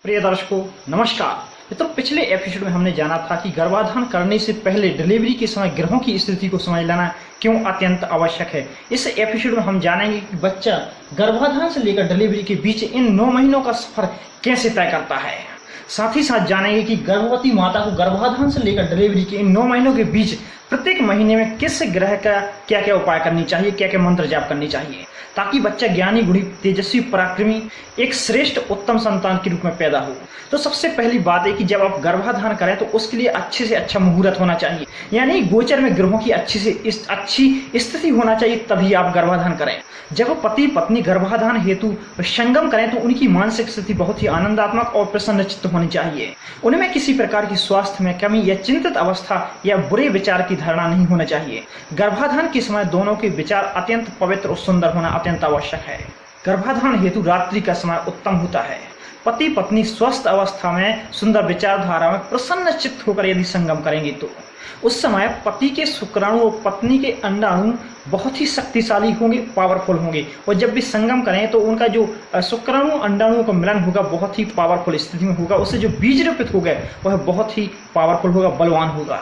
प्रिय दर्शकों नमस्कार। तो पिछले एपिसोड में हमने जाना था कि गर्भाधान करने से पहले डिलीवरी के समय ग्रहों की स्थिति को समझ लेना क्यों अत्यंत आवश्यक है। इस एपिसोड में हम जानेंगे कि बच्चा गर्भाधान से लेकर डिलीवरी के बीच इन 9 महीनों का सफर कैसे तय करता है। साथ ही साथ जानेंगे कि गर्भवती माता को गर्भाधान से लेकर डिलीवरी के इन 9 महीनों के बीच प्रत्येक महीने में किस ग्रह का क्या क्या उपाय करनी चाहिए, क्या क्या मंत्र जाप करनी चाहिए, ताकि बच्चा ज्ञानी गुणी तेजस्वी पराक्रमी एक श्रेष्ठ उत्तम संतान के रूप में पैदा हो। तो सबसे पहली बात है कि जब आप गर्भाधान करें तो उसके लिए अच्छे से अच्छा मुहूर्त होना चाहिए, यानी गोचर में ग्रहों की अच्छी स्थिति होना चाहिए, तभी आप गर्भाधान करें। जब पति पत्नी गर्भाधान हेतु संगम करें तो उनकी मानसिक स्थिति बहुत ही आनंदात्मक और प्रसन्नचित्त होनी चाहिए। उनमें किसी प्रकार की स्वास्थ्य में कमी या चिंतित अवस्था या बुरे विचार की धारणा नहीं होना चाहिए। गर्भाधान के समय दोनों के विचार अत्यंत पवित्र और सुंदर होना अत्यंत आवश्यक है। गर्भाधान हेतु रात्रि का समय उत्तम होता है। पति पत्नी स्वस्थ अवस्था में सुंदर विचारधारा में प्रसन्न चित्त होकर यदि संगम करेंगे तो उस समय पति के शुक्राणु और पत्नी के अंडाणु बहुत ही शक्तिशाली होंगे, पावरफुल होंगे। और जब भी संगम करें तो उनका जो शुक्राणु अंडाणुओं का मिलन होगा बहुत ही पावरफुल स्थिति में होगा। उससे जो बीज रूपित होगा वह बहुत ही पावरफुल होगा, बलवान होगा।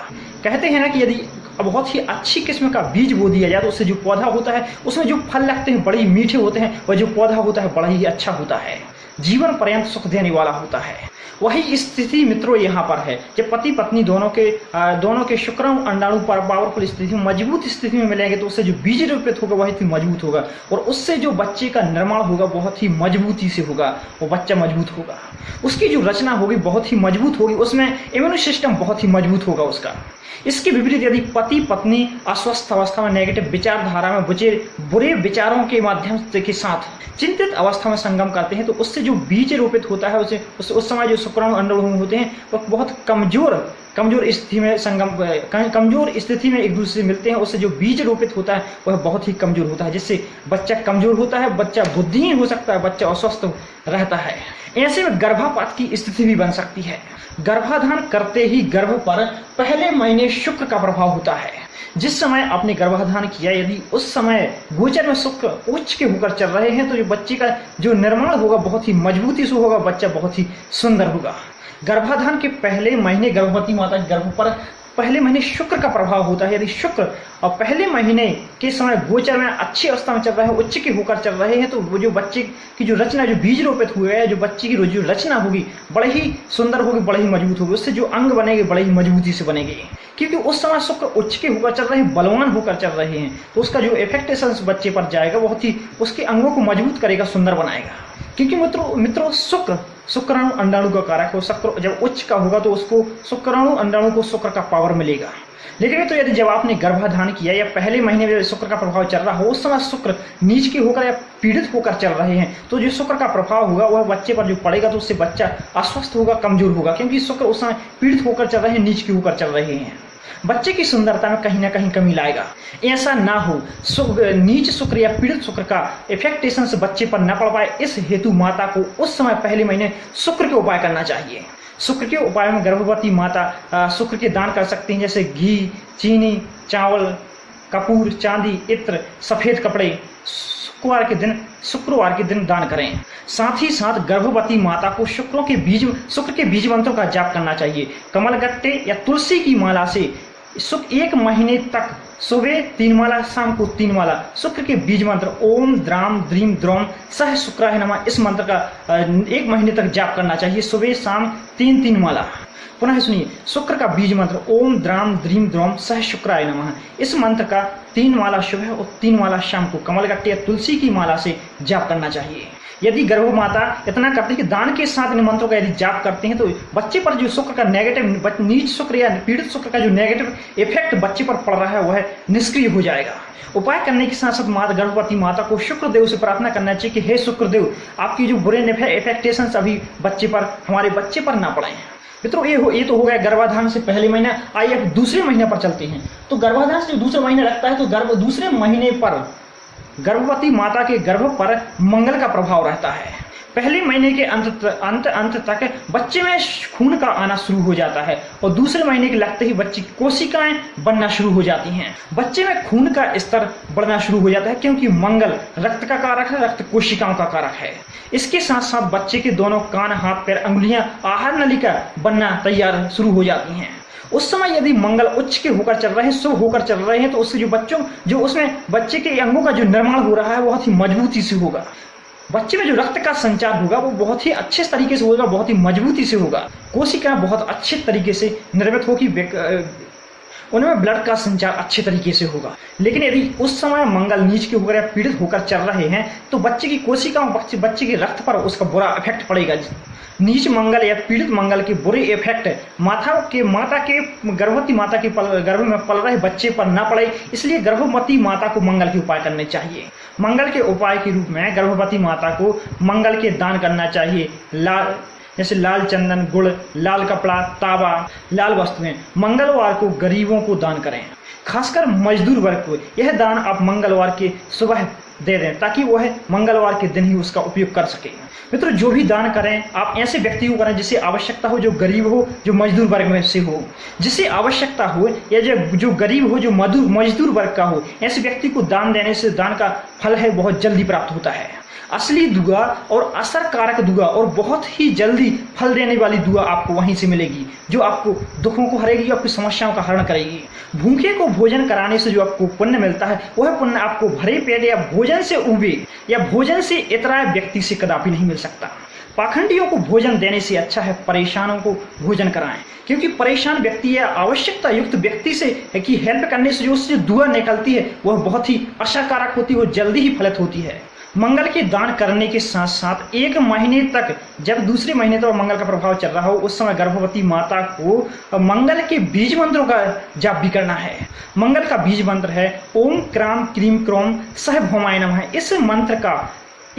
कहते हैं ना कि यदि बहुत ही अच्छी किस्म का बीज बो दिया जाए तो उससे जो पौधा होता है उसमें जो फल लगते हैं बड़े ही मीठे होते हैं, वह जो पौधा होता है बड़ा ही अच्छा होता है, जीवन पर्यंत सुख देने वाला होता है। वही स्थिति मित्रों यहाँ पर है। जब पति पत्नी दोनों के शुक्राणु अंडाणु पर पावरफुल स्थिति में मजबूत स्थिति में मिलेंगे तो उससे जो बीज रूपित होगा वह ही मजबूत होगा और उससे जो बच्चे का निर्माण होगा बहुत ही मजबूती से होगा। वो बच्चा मजबूत होगा, उसकी जो रचना होगी बहुत ही मजबूत होगी, उसमें इम्यून सिस्टम बहुत ही मजबूत होगा उसका। इसके विपरीत यदि पति पत्नी अस्वस्थ अवस्था में नेगेटिव विचारधारा में बुरे विचारों के माध्यम के साथ चिंतित अवस्था में संगम करते हैं तो उससे जो बीज रोपित होता है उस समय जो शुक्राणु अंडाणु होते हैं वह बहुत कमजोर स्थिति में कमजोर स्थिति में एक दूसरे से मिलते हैं। उससे जो बीज रोपित होता है वह बहुत ही कमजोर होता है, जिससे बच्चा कमजोर होता है, बच्चा बुद्धिहीन हो सकता है, बच्चा अस्वस्थ रहता है। ऐसे में गर्भपात की स्थिति भी बन सकती है। गर्भाधान करते ही गर्भ पर पहले महीने शुक्र का प्रभाव होता है। जिस समय आपने गर्भाधान किया यदि उस समय गोचर में शुक्र उच्च के होकर चल रहे हैं तो जो बच्चे का जो निर्माण होगा बहुत ही मजबूती से होगा, बच्चा बहुत ही सुंदर होगा। गर्भाधान के पहले महीने गर्भवती माता के गर्भ पर पहले महीने शुक्र का प्रभाव होता है। यदि शुक्र और पहले महीने के समय गोचर में अच्छी अवस्था में चल रहा है, उच्च के होकर चल रहे हैं तो वो जो बच्चे की जो रचना जो बीज रोपित हुए है, जो बच्चे की जो रचना होगी बड़े ही सुंदर होगी, बड़े ही मजबूत होगी। उससे जो अंग बनेंगे बड़े ही मजबूती से बनेंगे, क्योंकि उस समय शुक्र उच्च के होकर चल रहे हैं, बलवान होकर चल रहे हैं। तो उसका जो इफेक्टेशन बच्चे पर जाएगा बहुत ही उसके अंगों को मजबूत करेगा, सुंदर बनाएगा। क्योंकि मित्रों शुक्राणु अंडाणु का कारक हो। शुक्र जब उच्च का होगा तो उसको शुक्राणु अंडाणु को शुक्र का पावर मिलेगा। लेकिन तो यदि जब आपने गर्भाधान किया या पहले महीने में शुक्र का प्रभाव चल रहा हो उस समय शुक्र नीच के होकर या पीड़ित होकर चल रहे हैं तो जो शुक्र का प्रभाव होगा वह बच्चे पर जो पड़ेगा तो उससे बच्चा अस्वस्थ होगा, कमजोर होगा, क्योंकि शुक्र उस समय पीड़ित होकर चल रहे हैं, नीच के होकर चल रहे हैं। बच्चे की सुंदरता में कहीं ना कहीं कमी लाएगा। ऐसा ना हो नीच शुक्र या पीड़ित शुक्र का इफेक्टेशन से बच्चे पर न पड़ पाए, इस हेतु माता को उस समय पहले महीने शुक्र के उपाय करना चाहिए। शुक्र के उपाय में गर्भवती माता शुक्र के दान कर सकती हैं, जैसे घी, चीनी, चावल, कपूर, चांदी, इत्र, सफेद कपड़े शुक्रवार के दिन दान करें। साथ ही साथ गर्भवती माता को शुक्र के बीज मंत्रों का जाप करना चाहिए। कमल गट्टे या तुलसी की माला से एक महीने तक सुबह 3 माला, शाम को 3 माला शुक्र के बीज मंत्र ओम द्राम द्रीम द्रोम सह शुक्राय नमः इस मंत्र का 1 महीने तक जाप करना चाहिए, सुबह शाम 3 माला। पुनः सुनिए, शुक्र का बीज मंत्र ओम द्राम द्रीम द्रोम सह शुक्राय नमः इस मंत्र का 3 माला सुबह और 3 माला शाम को कमल गट्टे या तुलसी की माला से जाप करना चाहिए। यदि गर्भ माता इतना करती है कि दान के साथ इन मंत्रों का यदि जाप करते हैं तो बच्चे पर जो शुक्र का नेगेटिव नीच शुक्र या पीड़ित शुक्र का जो नेगेटिव इफेक्ट बच्चे पर पड़ रहा है वह निष्क्रिय हो जाएगा। उपाय करने के साथ साथ गर्भवती माता को शुक्रदेव से प्रार्थना करना चाहिए कि हे शुक्रदेव, आपकी जो बुरे इफेक्टेशन अभी हमारे बच्चे पर ना पड़े। मित्रों ये तो हो गया गर्भाधान से पहले महीना। आइए अब दूसरे महीने पर चलते हैं। तो गर्भाधान से जो दूसरा महीना लगता है तो दूसरे महीने पर गर्भवती माता के गर्भ पर मंगल का प्रभाव रहता है। पहले महीने के अंत तक बच्चे में खून का आना शुरू हो जाता है और दूसरे महीने के लगते ही बच्चे की कोशिकाएं बनना शुरू हो जाती हैं। बच्चे में खून का स्तर बढ़ना शुरू हो जाता है क्योंकि मंगल रक्त का कारक है, रक्त कोशिकाओं का कारक है। इसके साथ साथ बच्चे के दोनों कान, हाथ, पैर, अंगुलियां आहार नलिका बनना तैयार शुरू हो जाती हैं। उस समय यदि मंगल उच्च के होकर चल रहे हैं, शुभ होकर चल रहे हैं, तो उससे जो उसमें बच्चे के अंगों का जो निर्माण हो रहा है बहुत ही मजबूती से होगा। बच्चे में जो रक्त का संचार होगा वो बहुत ही अच्छे तरीके से होगा, बहुत ही मजबूती से होगा। कोशिका बहुत अच्छे तरीके से निर्मित होगी, उनमें ब्लड का संचार अच्छे तरीके से होगा। लेकिन यदि उस समय मंगल नीच के होकर या पीड़ित होकर चल रहे हैं तो बच्चे की कोशिकाओं, बच्चे के रक्त पर उसका बुरा इफेक्ट पड़ेगा। नीच मंगल या पीड़ित मंगल के बुरे इफेक्ट गर्भवती माता के गर्भ में पल रहे बच्चे पर न पड़े, इसलिए गर्भवती माता को मंगल के उपाय करने चाहिए। मंगल के उपाय के रूप में गर्भवती माता को मंगल के दान करना चाहिए। जैसे लाल चंदन, गुड़, लाल कपड़ा, तांबा, लाल वस्तुएं। मंगलवार को गरीबों को दान करें, खासकर मजदूर वर्ग को। यह दान आप मंगलवार के सुबह दे दें ताकि वह मंगलवार के दिन ही उसका उपयोग कर सके। मित्रों, जो भी दान करें आप ऐसे व्यक्ति को करें जिसे आवश्यकता हो, जो गरीब हो, जो मजदूर वर्ग में से हो, जिसे आवश्यकता हो, या जो गरीब हो, जो मजदूर वर्ग का हो। ऐसे व्यक्ति को दान देने से दान का फल है बहुत जल्दी प्राप्त होता है। असली दुआ और असरकारक दुआ और बहुत ही जल्दी फल देने वाली दुआ आपको वहीं से मिलेगी, जो आपको दुखों को हरेगी, आपकी समस्याओं का हरण करेगी। भूखे को भोजन कराने से जो आपको पुण्य मिलता है वह पुण्य आपको भरे पेट या भोजन से उबे या भोजन से इतराए व्यक्ति से कदापि नहीं मिल सकता। पाखंडियों को भोजन देने से अच्छा है परेशानों को भोजन कराएं, क्योंकि परेशान व्यक्ति या आवश्यकता युक्त व्यक्ति से की हेल्प करने से जो उससे दुआ निकलती है वह बहुत ही असरकारक होती है, वो जल्दी ही फलित होती है। मंगल के दान करने के साथ साथ 1 महीने तक, जब दूसरे महीने तक मंगल का प्रभाव चल रहा हो, उस समय गर्भवती माता को मंगल के बीज मंत्रों का जाप भी करना है। मंगल का बीज मंत्र है ओम क्राम क्रीम क्रोम सह भौमाय नमः। इस मंत्र का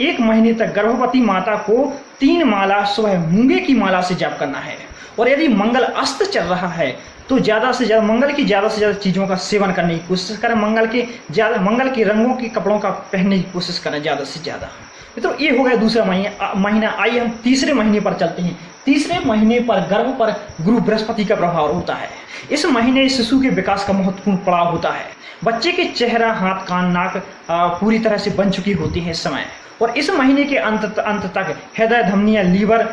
1 महीने तक गर्भवती माता को 3 माला सुबह मूंगे की माला से जाप करना है। और यदि मंगल अस्त चल रहा है तो ज़्यादा से ज़्यादा मंगल की ज़्यादा से ज़्यादा चीज़ों का सेवन करने की कोशिश करें। मंगल के रंगों के कपड़ों का पहनने की कोशिश करें ज़्यादा से ज़्यादा। तो ये हो गया दूसरा महीना। आइए हम तीसरे महीने पर चलते हैं। तीसरे महीने पर गर्भ पर गुरु बृहस्पति का प्रभाव होता है। इस महीने शिशु के विकास का महत्वपूर्ण पड़ाव होता है। बच्चे के चेहरा, हाथ, कान, नाक पूरी तरह से बन चुकी होती है इस समय। और इस महीने के अंत तक हृदय, धमनियां, लीवर,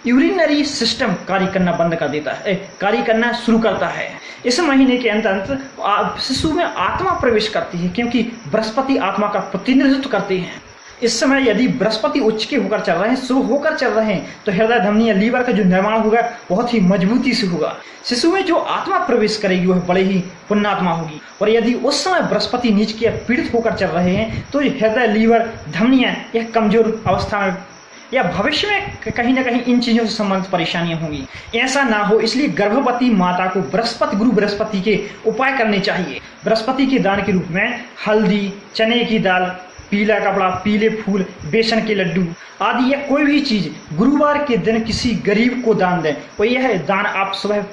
यूरिनरी सिस्टम कार्य करना बंद कर देता है, कार्य करना शुरू करता है। इस महीने के अंत शिशु में आत्मा प्रवेश करती है, क्योंकि बृहस्पति आत्मा का प्रतिनिधित्व करते हैं। इस समय यदि बृहस्पति उच्च के होकर चल रहे हैं, शुभ होकर चल रहे हैं, तो हृदय, धमनी या लीवर का जो निर्माण होगा बहुत ही मजबूती से होगा। शिशु में जो आत्मा प्रवेश करेगी वह बड़े ही पुण्यात्मा होगी। और यदि उस समय बृहस्पति नीच के पीड़ित होकर चल रहे हैं तो हृदय, लीवर, धमनियां यह कमजोर अवस्था में या भविष्य में कहीं ना कहीं इन चीजों से संबंधित परेशानियां होंगी। ऐसा ना हो इसलिए गर्भवती माता को गुरु बृहस्पति के उपाय करने चाहिए। बृहस्पति के दान के रूप में हल्दी, चने की दाल, पीला कपड़ा, पीले फूल, बेसन के लड्डू आदि या कोई भी चीज गुरुवार के दिन किसी गरीब को दान दें। और यह दान आप सुबह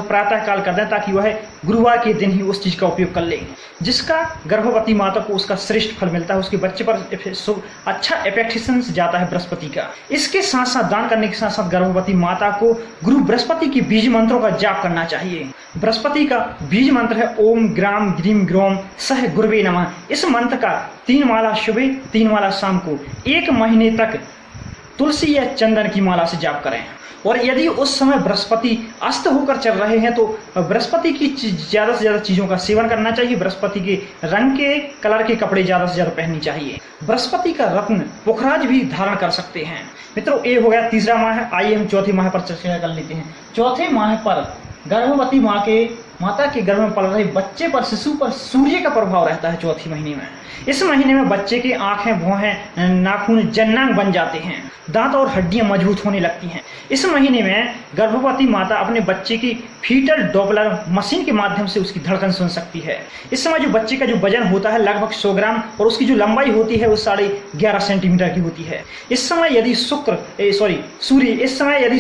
प्रातः काल कर दें ताकि वह गुरुवार के दिन ही उस चीज का उपयोग कर ले, जिसका गर्भवती माता को उसका श्रेष्ठ फल मिलता है। उसके बच्चे पर अच्छा इफेक्शन जाता है बृहस्पति का। इसके साथ साथ दान करने के साथ साथ गर्भवती माता को गुरु बृहस्पति के बीज मंत्रों का जाप करना चाहिए। बृहस्पति का बीज मंत्र है ओम ग्राम ग्रीम ग्रोम सह गुरुवे नमः। इस मंत्र का 3 माला सुबह, 3 माला शाम को 1 महीने तक तुलसी या चंदन की माला से जाप करें। और यदि उस समय बृहस्पति अस्त होकर चल रहे हैं तो बृहस्पति की ज्यादा से ज्यादा चीजों का सेवन करना चाहिए। बृहस्पति के रंग के कलर के कपड़े ज्यादा से ज्यादा पहननी चाहिए। बृहस्पति का रत्न पुखराज भी धारण कर सकते हैं। मित्रों, ये हो गया तीसरा माह। आइए हम चौथे माह पर चर्चा कर लेते हैं। चौथे माह पर गर्भवती माता के गर्भ में पल रहे बच्चे पर, शिशु पर सूर्य का प्रभाव रहता है चौथे महीने में। इस महीने में बच्चे के आंखें, भौहें, नाखून जन्नांग बन जाते हैं, दांत और हड्डियां मजबूत होने लगती हैं। इस महीने में गर्भवती माता अपने बच्चे की फीटल डॉपलर मशीन के माध्यम से उसकी धड़कन सुन सकती है। इस समय जो बच्चे का जो वजन होता है लगभग 100 ग्राम और उसकी जो लंबाई होती है वो 11.5 सेंटीमीटर की होती है। इस समय यदि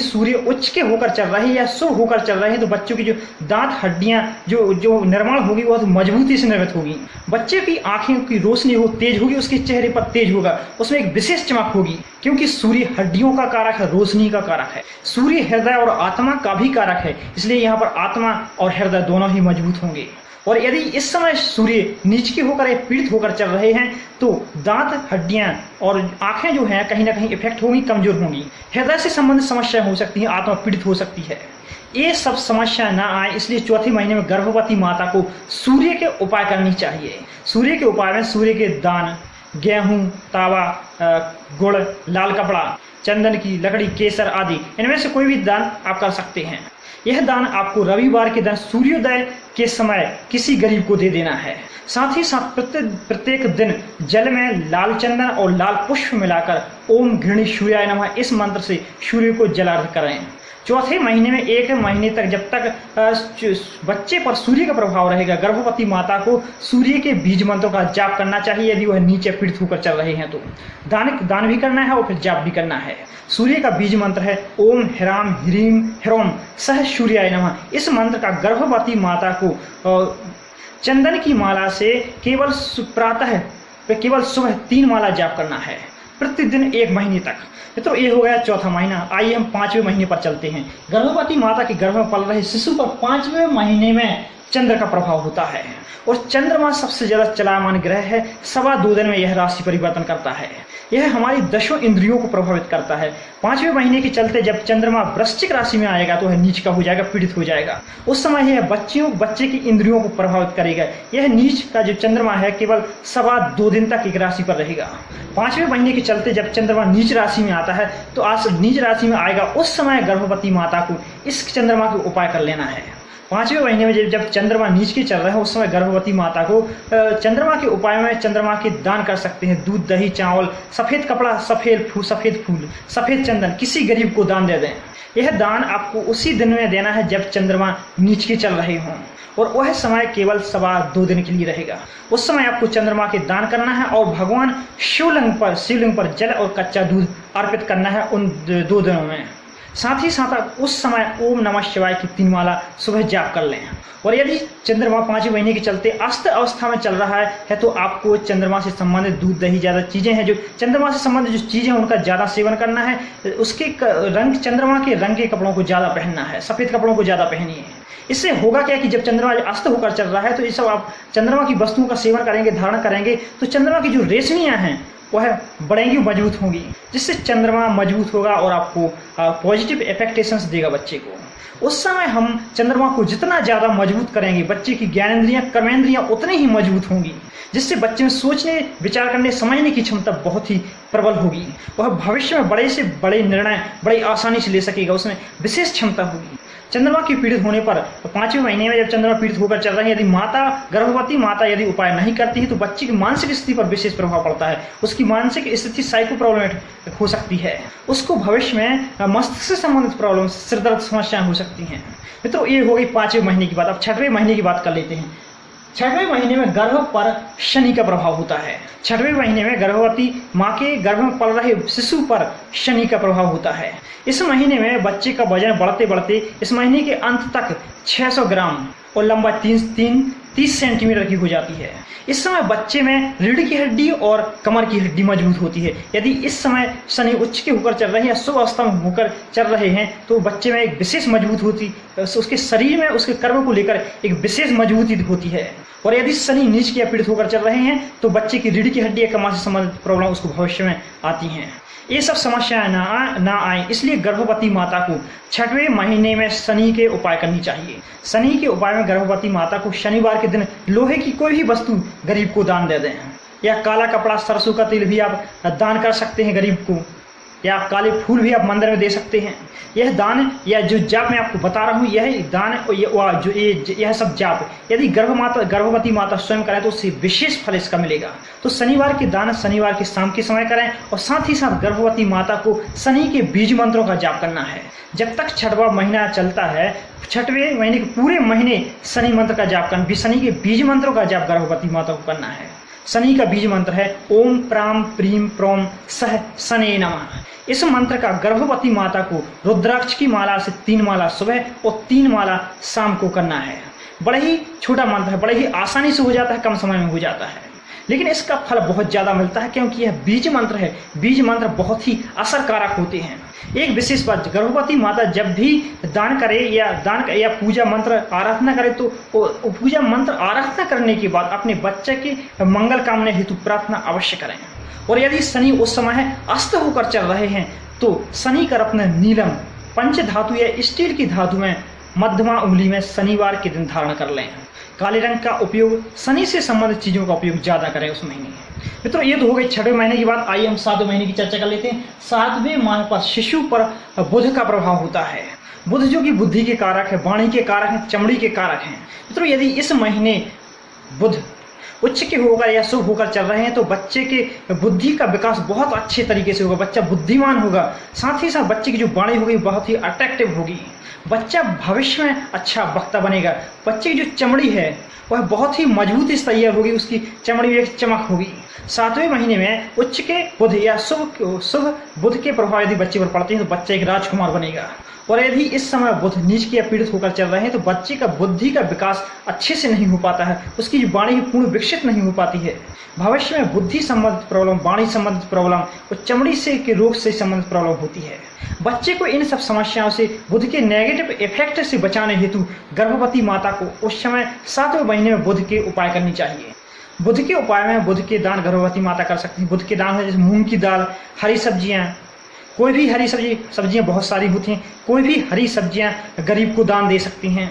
सूर्य उच्च के होकर चल रहे हैं या शुभ होकर चल रहे हैं तो बच्चों की जो दांत, हड्डी हड्डियां जो जो निर्माण होगी वह तो मजबूती से निर्मित होगी। बच्चे की आंखों की रोशनी वो तेज होगी, उसके चेहरे पर तेज होगा, उसमें एक विशेष चमक होगी, क्योंकि सूर्य हड्डियों का कारक है, रोशनी का कारक है। सूर्य हृदय और आत्मा का भी कारक है, इसलिए यहाँ पर आत्मा और हृदय दोनों ही मजबूत होंगे। और यदि इस समय सूर्य नीच के होकर या पीड़ित होकर चल रहे हैं तो दांत, हड्डियां और आंखें जो हैं कहीं ना कहीं इफेक्ट होंगी, कमजोर होंगी। हृदय से संबंधित समस्याएं हो सकती हैं, आत्मा पीड़ित हो सकती है। ये सब समस्या ना आए इसलिए चौथे महीने में गर्भवती माता को सूर्य के उपाय करनी चाहिए। सूर्य के उपाय में सूर्य के दान, गेहूं, तावा, गुड़, लाल कपड़ा, चंदन की लकड़ी, केसर आदि, इनमें से कोई भी दान आप कर सकते हैं। यह दान आपको रविवार के दिन सूर्योदय के समय किसी गरीब को दे देना है। साथ ही साथ प्रत्येक दिन जल में लाल चंदन और लाल पुष्प मिलाकर ओम घृणी सूर्याय नमः इस मंत्र से सूर्य को जलार्घ्य करें। चौथे महीने में 1 महीने तक जब तक बच्चे पर सूर्य का प्रभाव रहेगा, गर्भवती माता को सूर्य के बीज मंत्रों का जाप करना चाहिए। यदि वह नीचे पीड़ित होकर चल रहे हैं तो दान भी करना है और फिर जाप भी करना है। सूर्य का बीज मंत्र है ओम ह्राम ह्रीम ह्रोम सह सूर्याय नमः। इस मंत्र का गर्भवती माता को चंदन की माला से केवल सुबह 3 माला जाप करना है, प्रतिदिन 1 महीने तक। तो ये हो गया चौथा महीना। आइए हम 5वें महीने पर चलते हैं। गर्भवती माता के गर्भ में पल रहे शिशु पर 5वें महीने में चंद्र का प्रभाव होता है और चंद्रमा सबसे ज्यादा चलायमान ग्रह है। 2.25 दिन में यह राशि परिवर्तन करता है। यह हमारी 10 इंद्रियों को प्रभावित करता है। 5वें महीने के चलते जब चंद्रमा वृश्चिक राशि में आएगा तो वह नीच का हो जाएगा, पीड़ित हो जाएगा। उस समय यह बच्चे की इंद्रियों को प्रभावित करेगा। यह नीच का जो चंद्रमा है केवल 2.25 दिन तक एक राशि पर रहेगा। 5वें महीने के चलते जब चंद्रमा नीच राशि में आता है तो आज नीच राशि में आएगा, उस समय गर्भवती माता को इस चंद्रमा के उपाय कर लेना है। 5वें महीने में जब चंद्रमा नीच के चल रहे हैं उस समय गर्भवती माता को चंद्रमा के उपाय में चंद्रमा के दान कर सकते हैं। दूध, दही, चावल, सफेद कपड़ा, सफेद फूल, सफेद चंदन किसी गरीब को दान दे दें। यह दान आपको उसी दिन में देना है जब चंद्रमा नीच के चल रहे हों और वह समय केवल 2.25 दिन के लिए रहेगा। उस समय आपको चंद्रमा के दान करना है और भगवान शिवलिंग पर जल और कच्चा दूध अर्पित करना है उन 2 दिनों में। साथ ही साथ आप उस समय ओम नमः शिवाय की 3 माला सुबह जाप कर लें। और यदि चंद्रमा 5वें महीने के चलते अस्त अवस्था में चल रहा है तो आपको चंद्रमा से संबंधित दूध, दही, ज़्यादा चीज़ें हैं जो चंद्रमा से संबंधित जो चीज़ें हैं उनका ज़्यादा सेवन करना है। उसके रंग, चंद्रमा के रंग के कपड़ों को ज़्यादा पहनना है, सफ़ेद कपड़ों को ज़्यादा पहनिए। इससे होगा क्या कि जब चंद्रमा अस्त होकर चल रहा है तो ये सब आप चंद्रमा की वस्तुओं का सेवन करेंगे, धारण करेंगे तो चंद्रमा की जो रेशमियाँ हैं वह बढ़ेंगी, मजबूत होंगी, जिससे चंद्रमा मजबूत होगा और आपको पॉजिटिव इफेक्टेशंस देगा बच्चे को। उस समय हम चंद्रमा को जितना ज़्यादा मजबूत करेंगे बच्चे की ज्ञानेंद्रियां, कर्मेंद्रियां उतनी ही मजबूत होंगी, जिससे बच्चे में सोचने, विचार करने, समझने की क्षमता बहुत ही प्रबल होगी। वह भविष्य में बड़े से बड़े निर्णय बड़ी आसानी से ले सकेगा, उसमें विशेष क्षमता होगी। चंद्रमा के पीड़ित होने पर 5वें महीने में जब चंद्रमा पीड़ित होकर चल रहे हैं, यदि गर्भवती माता यदि उपाय नहीं करती है तो बच्चे की मानसिक स्थिति पर विशेष प्रभाव पड़ता है। उसकी मानसिक स्थिति साइको प्रॉब्लमेटिक हो सकती है। उसको भविष्य में मस्तिष्क से संबंधित प्रॉब्लम, सिरदर्द समस्याएं हो सकती हैं। मित्रों, ये हो गई 5वें महीने की बात। अब 6वें महीने की बात कर लेते हैं। 6वें महीने में गर्भ पर शनि का प्रभाव होता है। 6वें महीने में गर्भवती माँ के गर्भ में पल रहे शिशु पर शनि का प्रभाव होता है। इस महीने में बच्चे का वजन बढ़ते बढ़ते इस महीने के अंत तक 600 ग्राम और लंबाई 30 सेंटीमीटर की हो जाती है। इस समय बच्चे में रीढ़ की हड्डी और कमर की हड्डी मजबूत होती है। यदि इस समय शनि उच्च के होकर चल रहे हैं या शुभ अवस्था में होकर चल रहे हैं तो बच्चे में एक विशेष मजबूत होती, उसके शरीर में, उसके कर्म को लेकर एक विशेष मजबूती होती है। और यदि शनि नीच के पीड़ित होकर चल रहे हैं तो बच्चे की रीढ़ की हड्डी या कमर से संबंधित प्रॉब्लम उसको भविष्य में आती हैं। ये सब समस्याएं ना आए इसलिए गर्भवती माता को 6वें महीने में शनि के उपाय करनी चाहिए। शनि के उपाय में गर्भवती माता को शनिवार के दिन लोहे की कोई भी वस्तु गरीब को दान दे दें, या काला कपड़ा, सरसों का तेल भी आप दान कर सकते हैं गरीब को, या काले फूल भी आप मंदिर में दे सकते हैं। यह दान या जो जाप मैं आपको बता रहा हूँ, यह दान यह सब जाप यदि गर्भवती माता स्वयं करें तो उससे विशेष फल इसका मिलेगा। तो शनिवार के दान शनिवार के शाम के समय करें और साथ ही साथ गर्भवती माता को शनि के बीज मंत्रों का जाप करना है। जब तक 6वां महीना चलता है, 6वें महीने के पूरे महीने शनि मंत्र का जाप करना, शनि के बीज मंत्रों का जाप गर्भवती माता को करना है। शनि का बीज मंत्र है ओम प्राम प्रीम प्रोम सह शने नमः। इस मंत्र का गर्भवती माता को रुद्राक्ष की माला से 3 माला सुबह और 3 माला शाम को करना है। बड़ा ही छोटा मंत्र है, बड़े ही आसानी से हो जाता है, कम समय में हो जाता है, लेकिन इसका फल बहुत ज़्यादा मिलता है क्योंकि यह बीज मंत्र है। बीज मंत्र बहुत ही असरकारक होते हैं। एक विशेष बात, गर्भवती माता जब भी दान करे या पूजा मंत्र आराधना करे तो पूजा मंत्र आराधना करने के बाद अपने बच्चे के मंगल कामना हेतु प्रार्थना अवश्य करें। और यदि शनि उस समय अस्त होकर चल रहे हैं तो शनि का रत्न नीलम पंच धातु या स्टील की धातु में मध्यमा उंगली में शनिवार के दिन धारण कर लें। काले रंग का उपयोग, शनि से संबंधित चीजों का उपयोग ज्यादा करें उस महीने। मित्रों, ये तो हो गई 6वें महीने की बात। आइए हम 7वें महीने की चर्चा कर लेते हैं। 7वें माह पर शिशु पर बुध का प्रभाव होता है। बुध जो कि बुद्धि के कारक है, वाणी के कारक है, चमड़ी के कारक हैं। मित्रों, यदि इस महीने बुध उच्च के होकर या शुभ होकर चल रहे हैं तो बच्चे के बुद्धि का विकास बहुत अच्छे तरीके से होगा। बच्चा बुद्धिमान होगा, साथ ही साथ बच्चे की जो वाणी होगी बहुत ही अट्रैक्टिव होगी। बच्चा भविष्य में अच्छा वक्ता बनेगा। बच्चे की जो चमड़ी है वह बहुत ही मजबूत तैयार होगी, उसकी चमड़ी में एक चमक होगी। 7वें महीने में उच्च के बुध या शुभ बुध के प्रभाव यदि बच्चे पर पड़ते हैं तो बच्चा एक राजकुमार बनेगा। और यदि इस समय बुध नीच के या पीड़ित होकर चल रहे हैं तो बच्चे का बुद्धि का विकास अच्छे से नहीं हो पाता है, उसकी जो वाणी पूर्ण विकसित नहीं हो पाती है। भविष्य में बुद्धि संबंधित प्रॉब्लम, वाणी संबंधित प्रॉब्लम और चमड़ी से के रोग से संबंधित प्रॉब्लम होती है। बच्चे को इन सब समस्याओं से, बुध के नेगेटिव इफेक्ट से बचाने हेतु गर्भवती माता को उस समय 7वें महीने में बुध के उपाय करनी चाहिए। बुध के उपाय में बुध के दान गर्भवती माता कर सकती है। बुध के दान है जैसे मूंग की दाल, हरी सब्जियां, कोई भी हरी सब्जियां बहुत सारी होती हैं, कोई भी हरी सब्जियां गरीब को दान दे सकती हैं।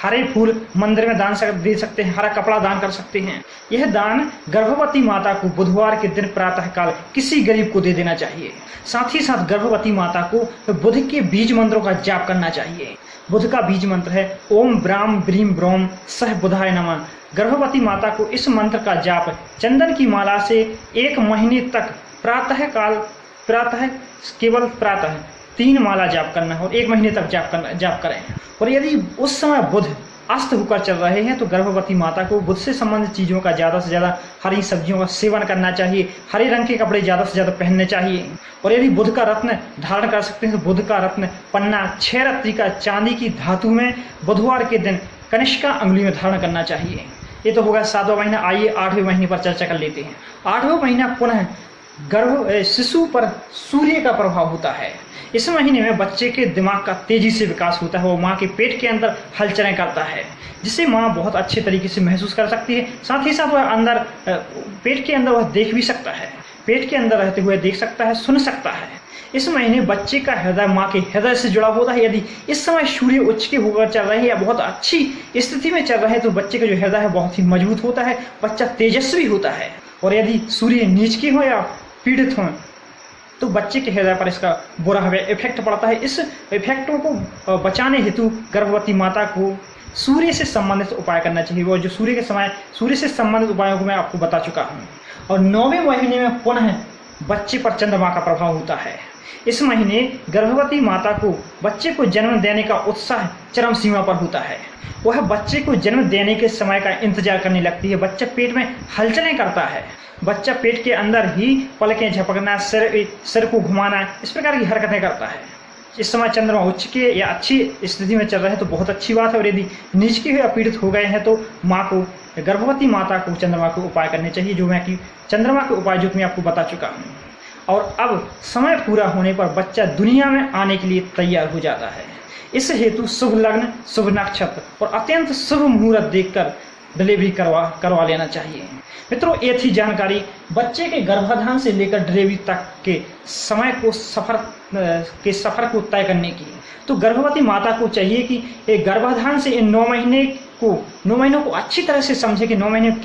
हरे फूल मंदिर में दान दे सकते हैं, हरा कपड़ा दान कर सकते हैं। यह दान गर्भवती माता को बुधवार के दिन प्रातः काल किसी गरीब को दे देना चाहिए। साथ ही साथ गर्भवती माता को बुध के बीज मंत्रों का जाप करना चाहिए। बुध का बीज मंत्र है ओम ब्राम ब्रीम ब्रोम सह बुधाय नमः। गर्भवती माता को इस मंत्र का जाप चंदन की माला से 1 महीने तक केवल प्रातः 3 माला जाप करना है और 1 महीने तक जाप करें। और यदि उस समय बुध अस्त होकर चल रहे हैं तो गर्भवती माता को बुध से संबंधित चीज़ों का ज़्यादा से ज़्यादा, हरी सब्जियों का सेवन करना चाहिए, हरे रंग के कपड़े ज़्यादा से ज़्यादा पहनने चाहिए। और यदि बुध का रत्न धारण कर सकते हैं तो बुध का रत्न पन्ना 6 रत्ती का चांदी की धातु में बुधवार के दिन कनिष्का अंगुली में धारण करना चाहिए। ये तो होगा 7वां महीना। आइए 8वें महीने पर चर्चा कर लेते हैं। 8वां महीना पुनः शिशु पर सूर्य का प्रभाव होता है। इस महीने में बच्चे के दिमाग का तेजी से विकास होता है। वो माँ के पेट के अंदर हलचलें करता है, जिसे माँ बहुत अच्छे तरीके से महसूस कर सकती है। साथ ही साथ वह पेट के अंदर वह देख भी सकता है, पेट के अंदर रहते हुए देख सकता है, सुन सकता है। इस महीने बच्चे का हृदय माँ के हृदय से जुड़ा होता है। यदि इस समय सूर्य उच्च के होकर चल रहे हैं या बहुत अच्छी स्थिति में चल रहे हैं तो बच्चे का जो हृदय है बहुत ही मजबूत होता है, बच्चा तेजस्वी होता है। और यदि सूर्य नीच के हो या पीड़ित हों तो बच्चे के हृदय पर इसका बुरा इफेक्ट पड़ता है। इस इफेक्टों को बचाने हेतु गर्भवती माता को सूर्य से संबंधित उपाय करना चाहिए। और जो सूर्य से संबंधित उपायों को मैं आपको बता चुका हूँ। और 9वें महीने में पुनः बच्चे पर चंद्रमा का प्रभाव होता है। इस महीने गर्भवती माता को बच्चे को जन्म देने का उत्साह चरम सीमा पर होता है। वह बच्चे को जन्म देने के समय का इंतजार करने लगती है। बच्चा पेट में हलचलें करता है, बच्चा पेट के अंदर ही पलकें झपकना, सिर को घुमाना, इस प्रकार की हरकतें करता है। इस समय चंद्रमा उच्च के या अच्छी स्थिति में चल रहे हैं तो बहुत अच्छी बात है। और यदि नीच के या पीड़ित हो गए हैं तो गर्भवती माता को चंद्रमा के उपाय करने चाहिए, जो मैं चंद्रमा के उपाय जो मैं आपको बता चुका हूँ। और अब समय पूरा होने पर बच्चा दुनिया में आने के लिए तैयार हो जाता है। इस हेतु शुभ लग्न, शुभ नक्षत्र और अत्यंत शुभ मुहूर्त देखकर डिलीवरी करवा लेना चाहिए। मित्रों, ये थी जानकारी बच्चे के गर्भाधान से लेकर डिलीवरी तक के समय को सफर को तय करने की। तो गर्भवती माता को चाहिए कि एक गर्भाधान से इन 9 महीनों को अच्छी तरह से समझे कि 9 महीने में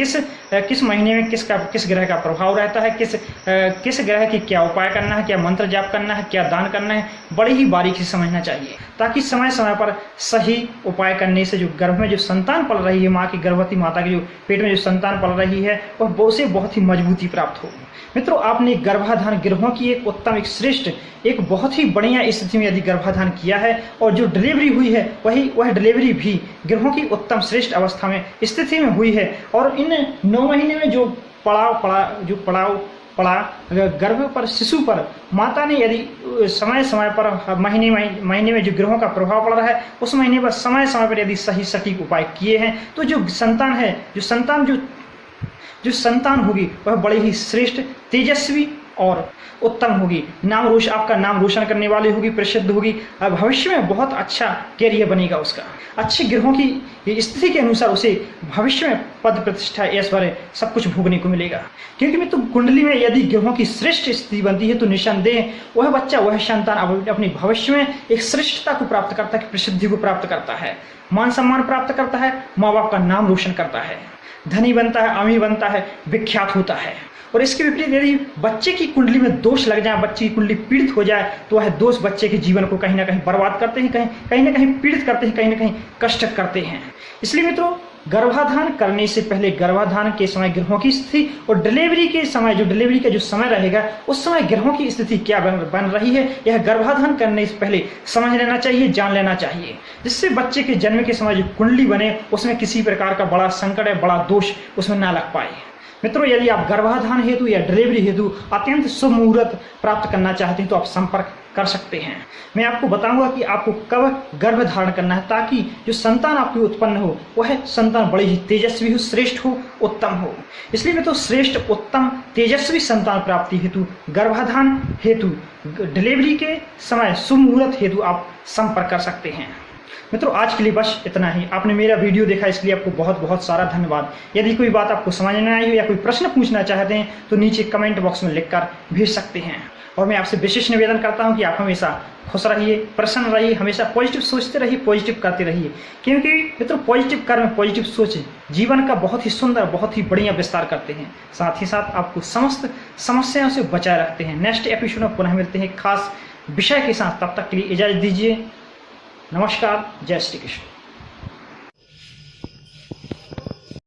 किस महीने में किस ग्रह का प्रभाव रहता है, किस ग्रह की क्या उपाय करना है, क्या मंत्र जाप करना है, क्या दान करना है, बड़ी ही बारीकी से समझना चाहिए, ताकि समय समय पर सही उपाय करने से जो गर्भ में जो संतान पल रही है, माँ की गर्भवती माता के जो पेट में जो संतान पल रही है, वह उसे बहुत ही मजबूती प्राप्त हो। मित्रों, आपने गर्भाधान ग्रहों की एक उत्तम, एक श्रेष्ठ, एक बहुत ही बढ़िया स्थिति में यदि गर्भाधान किया है और जो डिलीवरी हुई है वह डिलीवरी भी ग्रहों की उत्तम श्रेष्ठ अवस्था में स्थिति में हुई है। और इन 9 महीने में जो पड़ा, गर्भ पर शिशु पर माता ने यदि समय समय पर महीने में जो ग्रहों का प्रभाव पड़ रहा है उस महीने पर समय समय पर यदि सही सटीक उपाय किए हैं तो जो संतान होगी वह बड़ी ही श्रेष्ठ, तेजस्वी और उत्तम होगी। आपका नाम रोशन करने वाली होगी, प्रसिद्ध होगी। भविष्य में बहुत अच्छा कैरियर बनेगा उसका। अच्छे ग्रहों की स्थिति के अनुसार उसे भविष्य में पद प्रतिष्ठा, ऐश्वर्य सब कुछ भोगने को मिलेगा। क्योंकि मित्र कुंडली में यदि ग्रहों की श्रेष्ठ स्थिति बनती है तो निस्संदेह वह बच्चा, वह संतान अपने भविष्य में एक श्रेष्ठता को प्राप्त करता है, प्रसिद्धि को प्राप्त करता है, मान सम्मान प्राप्त करता है, माँ बाप का नाम रोशन करता है, धनी बनता है, अमीर बनता है, विख्यात होता है। और इसके विपरीत यदि बच्चे की कुंडली में दोष लग जाए, बच्चे की कुंडली पीड़ित हो जाए तो वह दोष बच्चे के जीवन को कहीं ना कहीं बर्बाद करते हैं, कहीं ना कहीं पीड़ित करते हैं, कहीं ना कहीं कष्ट करते हैं। इसलिए मित्रों, गर्भाधान करने से पहले गर्भाधान के समय ग्रहों की स्थिति और डिलीवरी के समय, जो डिलीवरी का जो समय रहेगा उस समय ग्रहों की स्थिति क्या बन रही है, यह गर्भाधान करने से पहले समझ लेना चाहिए, जान लेना चाहिए, जिससे बच्चे के जन्म के समय जो कुंडली बने उसमें किसी प्रकार का बड़ा संकट या बड़ा दोष उसमें ना लग पाए। मित्रों, यदि आप गर्भाधान हेतु या डिलीवरी हेतु अत्यंत शुभ मुहूर्त प्राप्त करना चाहते हैं तो आप संपर्क कर सकते हैं। मैं आपको बताऊंगा कि आपको कब गर्भ धारण करना है ताकि जो संतान आपकी उत्पन्न हो वह संतान बड़ी ही तेजस्वी हो, श्रेष्ठ हो, उत्तम हो। इसलिए मैं तो श्रेष्ठ, उत्तम, तेजस्वी संतान प्राप्ति हेतु, गर्भाधान हेतु, डिलीवरी के समय शुभ मुहूर्त हेतु आप संपर्क कर सकते हैं। मित्रों, आज के लिए बस इतना ही। आपने मेरा वीडियो देखा इसलिए आपको बहुत बहुत सारा धन्यवाद। यदि कोई बात आपको समझ में आई हो या कोई प्रश्न पूछना चाहते हैं तो नीचे कमेंट बॉक्स में लिखकर भेज सकते हैं। और मैं आपसे विशेष निवेदन करता हूं कि आप हमेशा खुश रहिए, प्रसन्न रहिए, हमेशा पॉजिटिव सोचते रहिए, पॉजिटिव करते रहिए। क्योंकि मित्रों, पॉजिटिव कर्म, पॉजिटिव सोच जीवन का बहुत ही सुंदर, बहुत ही बढ़िया विस्तार करते हैं, साथ ही साथ आपको समस्त समस्याओं से बचाए रखते हैं। नेक्स्ट एपिसोड में पुनः मिलते हैं खास विषय के साथ। तब तक के लिए इजाजत दीजिए। नमस्कार, जय श्री कृष्ण।